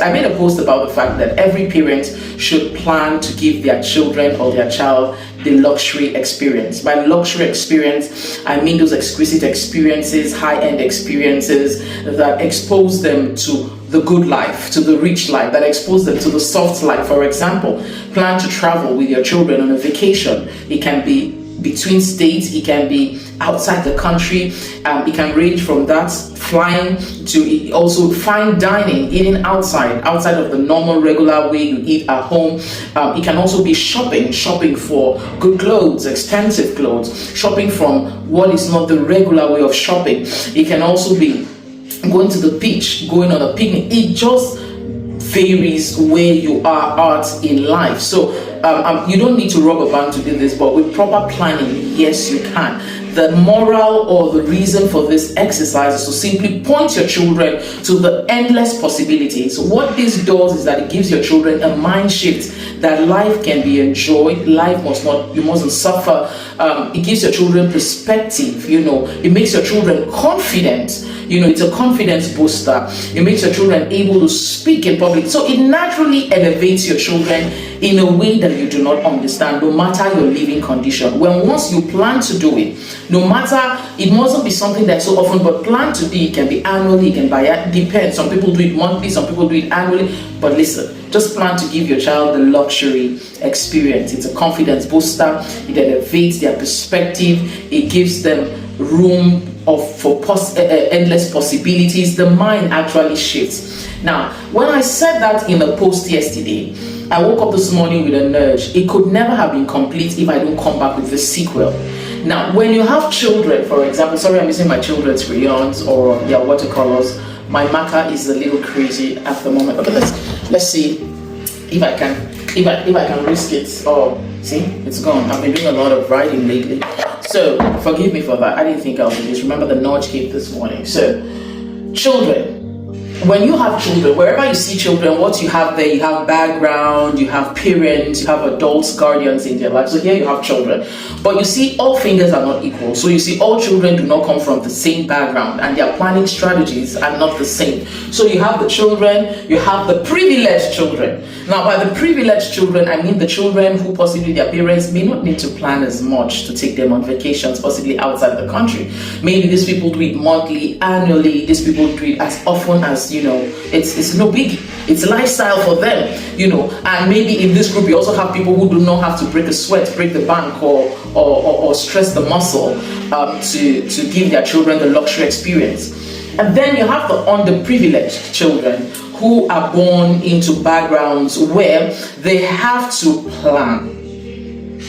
I made a post about the fact that every parent should plan to give their children or their child the luxury experience. By luxury experience, I mean those exquisite experiences, high-end experiences that expose them to the good life, to the rich life, that expose them to the soft life. For example, plan to travel with your children on a vacation. It can be between states, it can be outside the country, it can range from that, flying, to also fine dining, eating outside of the normal regular way you eat at home. It can also be shopping for good clothes, expensive clothes, shopping from what is not the regular way of shopping. It can also be going to the beach, going on a picnic. It just varies where you are at in life. So you don't need to rob a bank to do this, but with proper planning, yes, you can. The moral or the reason for this exercise is to simply point your children to the endless possibilities. What this does is that it gives your children a mind shift that life can be enjoyed. Life must not, you mustn't suffer. It gives your children perspective, it makes your children confident. It's a confidence booster. It makes your children able to speak in public. So it naturally elevates your children in a way that you do not understand, no matter your living condition. Once you plan to do it, no matter, it mustn't be something that's so often, but plan to do it can be annually, it can depend. Some people do it monthly, some people do it annually. But listen, just plan to give your child the luxury experience. It's a confidence booster. It elevates their perspective. It gives them room for endless possibilities. The mind actually shifts. Now, when I said that in a post yesterday, I woke up this morning with an urge. It could never have been complete if I don't come back with the sequel. Now, when you have children, for example, sorry, I'm using my children's crayons or their watercolors. My marker is a little crazy at the moment. Okay, let's see if I can risk it. Oh, see, it's gone. I've been doing a lot of writing lately, so forgive me for that. I didn't think I would do this. Remember the nudge came this morning. So, children. When you have children, wherever you see children, what you have there, you have background, you have parents, you have adults, guardians in their life. So here you have children. But you see, all fingers are not equal. So you see, all children do not come from the same background, and their planning strategies are not the same. So you have the children, you have the privileged children. Now, by the privileged children, I mean the children who possibly their parents may not need to plan as much to take them on vacations, possibly outside the country. Maybe these people do it monthly, annually. These people do it as often as, it's no biggie. It's lifestyle for them, and maybe in this group you also have people who do not have to break a sweat, break the bank, or stress the muscle to give their children the luxury experience. And then you have the underprivileged children who are born into backgrounds where they have to plan.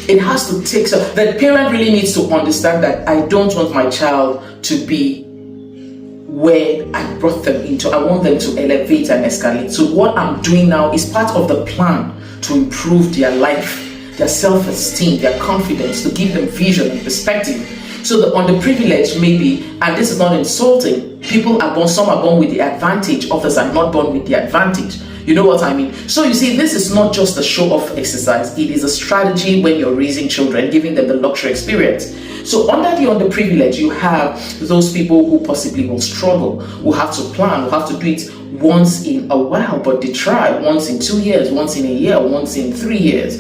It has to take, so the parent really needs to understand that I don't want my child to be where I brought them into. I want them to elevate and escalate. So what I'm doing now is part of the plan to improve their life, their self-esteem, their confidence, to give them vision and perspective. So the underprivileged maybe, and this is not insulting, people are born, some are born with the advantage, others are not born with the advantage. You know what I mean? So you see, this is not just a show-off exercise. It is a strategy when you're raising children, giving them the luxury experience. So under the underprivileged, you have those people who possibly will struggle, who have to plan, who have to do it once in a while, but they try once in 2 years, once in a year, once in 3 years,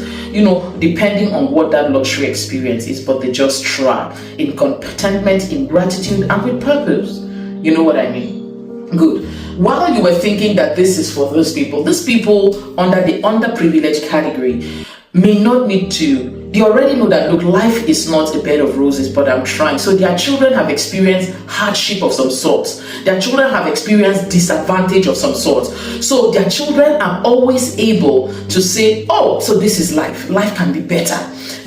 depending on what that luxury experience is, but they just try in contentment, in gratitude, and with purpose. You know what I mean? Good. While you were thinking that this is for these people under the underprivileged category may not need to. They already know that, look, life is not a bed of roses, but I'm trying. So their children have experienced hardship of some sort. Their children have experienced disadvantage of some sort. So their children are always able to say, oh, so this is life. Life can be better.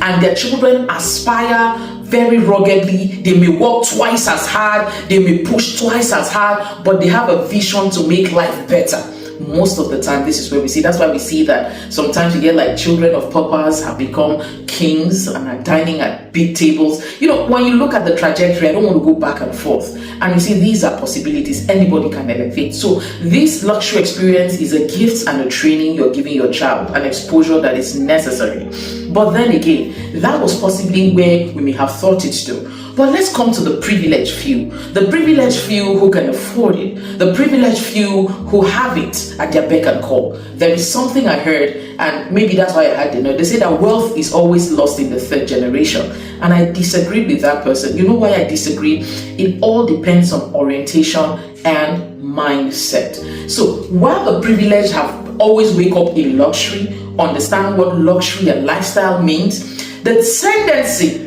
And their children aspire very ruggedly. They may work twice as hard. They may push twice as hard, but they have a vision to make life better. Most of the time, this is where we see. That's why we see that sometimes you get like children of paupers have become kings and are dining at big tables. When you look at the trajectory, I don't want to go back and forth. And you see, these are possibilities. Anybody can elevate. So this luxury experience is a gift and a training you're giving your child, an exposure that is necessary. But then again, that was possibly where we may have thought it to. But let's come to the privileged few. The privileged few who can afford it. The privileged few who have it at their beck and call. There is something I heard, and maybe that's why I had the note. They say that wealth is always lost in the third generation. And I disagreed with that person. You know why I disagree? It all depends on orientation and mindset. So while the privileged have always wake up in luxury, understand what luxury and lifestyle means, the tendency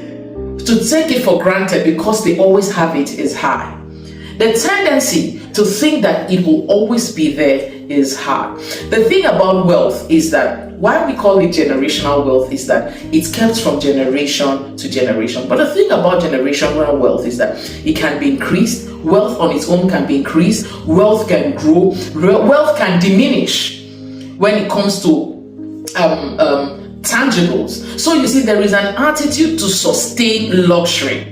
to take it for granted because they always have it is high. The tendency to think that it will always be there is high. The thing about wealth is that why we call it generational wealth is that it's kept from generation to generation. But the thing about generational wealth is that it can be increased. Wealth on its own can be increased. Wealth can grow. Wealth can diminish when it comes to tangibles. So you see, there is an attitude to sustain luxury.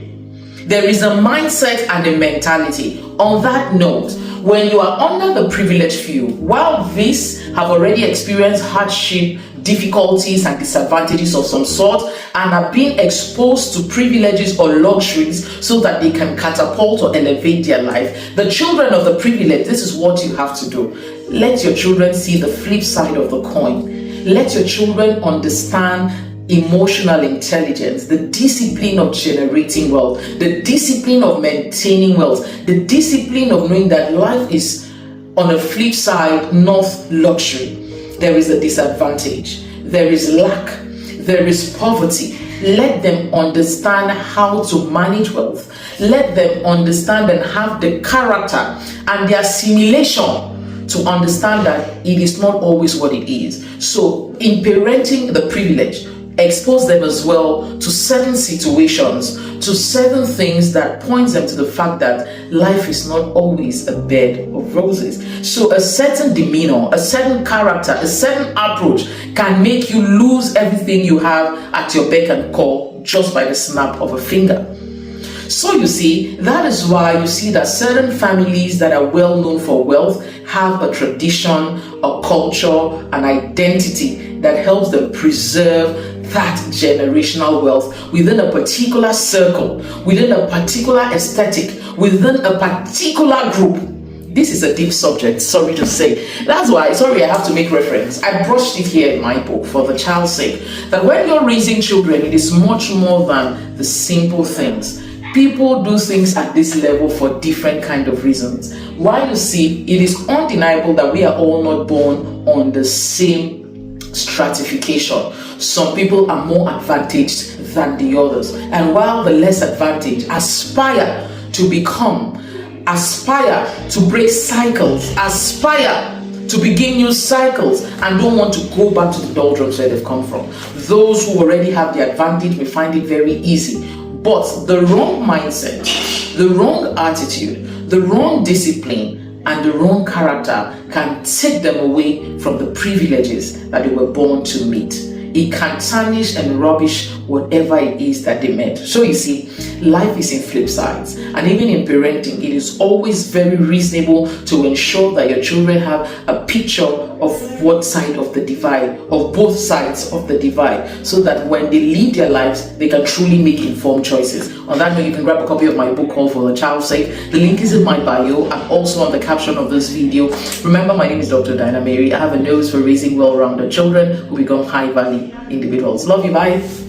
There is a mindset and a mentality. On that note, when you are under the privileged few, while these have already experienced hardship, difficulties and disadvantages of some sort, and are being exposed to privileges or luxuries so that they can catapult or elevate their life, the children of the privileged, this is what you have to do. Let your children see the flip side of the coin. Let your children understand emotional intelligence, the discipline of generating wealth, the discipline of maintaining wealth, the discipline of knowing that life is on a flip side, not luxury. There is a disadvantage, there is lack, there is poverty. Let them understand how to manage wealth. Let them understand and have the character and the assimilation to understand that it is not always what it is. So in parenting the privileged, expose them as well to certain situations, to certain things that points them to the fact that life is not always a bed of roses. So a certain demeanor, a certain character, a certain approach can make you lose everything you have at your beck and call just by the snap of a finger. So you see, that is why you see that certain families that are well known for wealth have a tradition, a culture, an identity that helps them preserve that generational wealth within a particular circle, within a particular aesthetic, within a particular group. This is a deep subject, sorry to say. That's why, sorry, I have to make reference. I brushed it here in my book for the child's sake. That when you're raising children, it is much more than the simple things. People do things at this level for different kind of reasons. Why you see, it is undeniable that we are all not born on the same stratification. Some people are more advantaged than the others. And while the less advantaged aspire to become, aspire to break cycles, aspire to begin new cycles, and don't want to go back to the doldrums where they've come from. Those who already have the advantage may find it very easy. But the wrong mindset, the wrong attitude, the wrong discipline, and the wrong character can take them away from the privileges that they were born to meet. It can tarnish and rubbish whatever it is that they met. So you see, life is in flip sides. And even in parenting, it is always very reasonable to ensure that your children have a picture of what side of the divide, of both sides of the divide, so that when they live their lives, they can truly make informed choices. On that note, you can grab a copy of my book called For the Child's Sake. The link is in my bio and also on the caption of this video. Remember, my name is Dr. Dinah Mary. I have a nose for raising well-rounded children who become high-value individuals. Love you, bye.